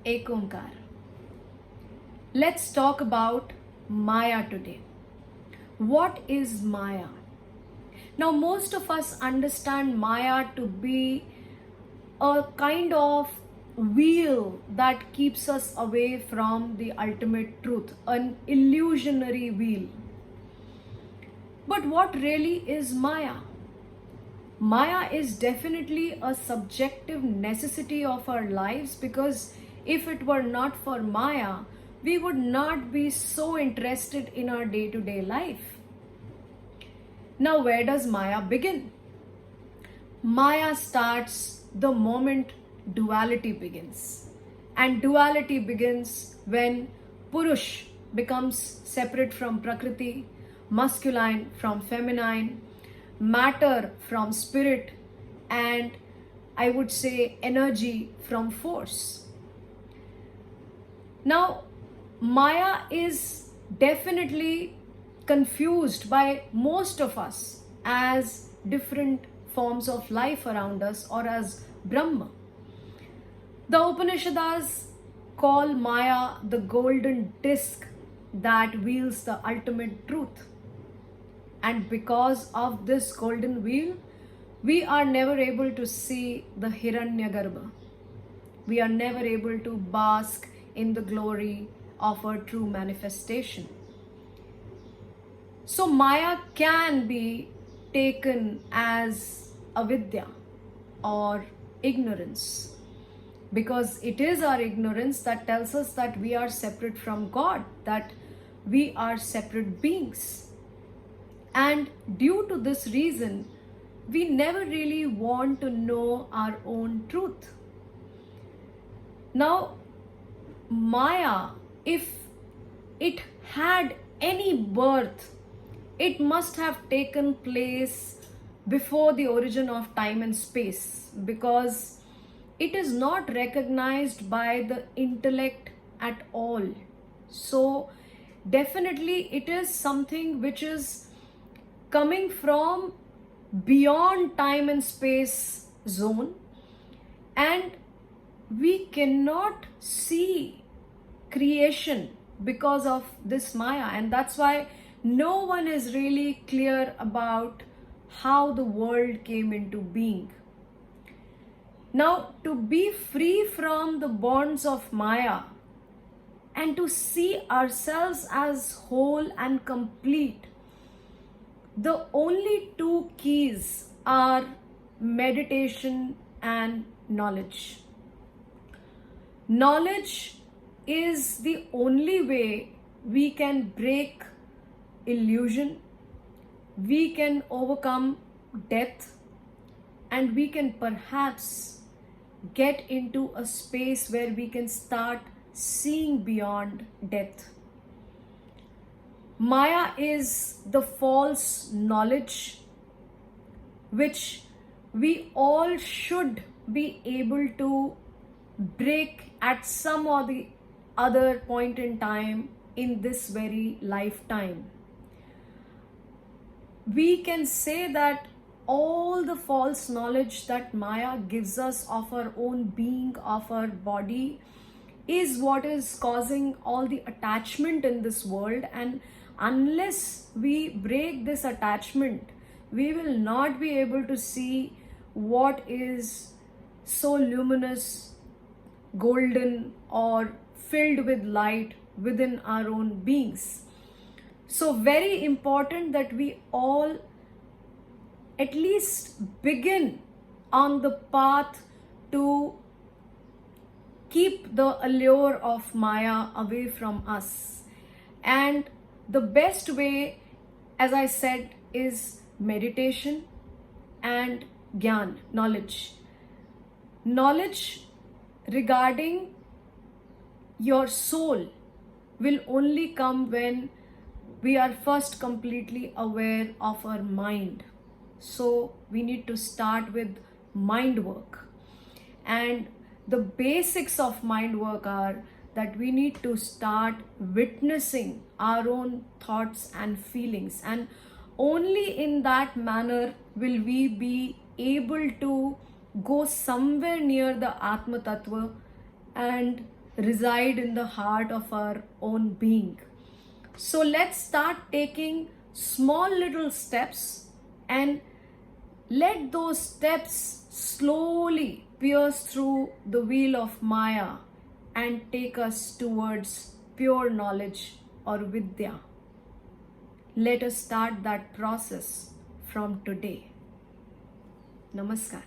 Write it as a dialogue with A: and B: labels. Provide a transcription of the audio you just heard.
A: Ek Omkar. Let's talk about Maya today. What is Maya? Now, most of us understand Maya to be a kind of wheel that keeps us away from the ultimate truth, an illusionary wheel. But what really is Maya? Maya is definitely a subjective necessity of our lives, because if it were not for Maya, we would not be so interested in our day to day life. Now, where does Maya begin? Maya starts the moment duality begins. And duality begins when Purush becomes separate from Prakriti, masculine from feminine, matter from spirit, and I would say energy from force. Now, Maya is definitely confused by most of us as different forms of life around us or as Brahma. The Upanishads call Maya the golden disc that wields the ultimate truth. And because of this golden wheel, we are never able to see the Hiranyagarbha. We are never able to bask in the glory of our true manifestation. So Maya can be taken as avidya or ignorance, because it is our ignorance that tells us that we are separate from God, that we are separate beings. And due to this reason, we never really want to know our own truth. Now, Maya, if it had any birth, it must have taken place before the origin of time and space, because it is not recognized by the intellect at all. So, definitely, it is something which is coming from beyond time and space zone, and we cannot see creation because of this Maya, and that's why no one is really clear about how the world came into being. Now, to be free from the bonds of Maya and to see ourselves as whole and complete, the only two keys are meditation and knowledge. Knowledge is the only way we can break illusion, we can overcome death, and we can perhaps get into a space where we can start seeing beyond death. Maya is the false knowledge which we all should be able to break at some or the other point in time in this very lifetime. We can say that all the false knowledge that Maya gives us of our own being, of our body, is what is causing all the attachment in this world. And unless we break this attachment, we will not be able to see what is so luminous, golden, or filled with light within our own beings. So very important that we all at least begin on the path to keep the allure of Maya away from us. And the best way, as I said, is meditation and Gyan, knowledge. Knowledge regarding your soul will only come when we are first completely aware of our mind. So we need to start with mind work. And the basics of mind work are that we need to start witnessing our own thoughts and feelings, and only in that manner will we be able to go somewhere near the Atma Tattva and reside in the heart of our own being. So let's start taking small little steps and let those steps slowly pierce through the wheel of Maya and take us towards pure knowledge or Vidya. Let us start that process from today. Namaskar.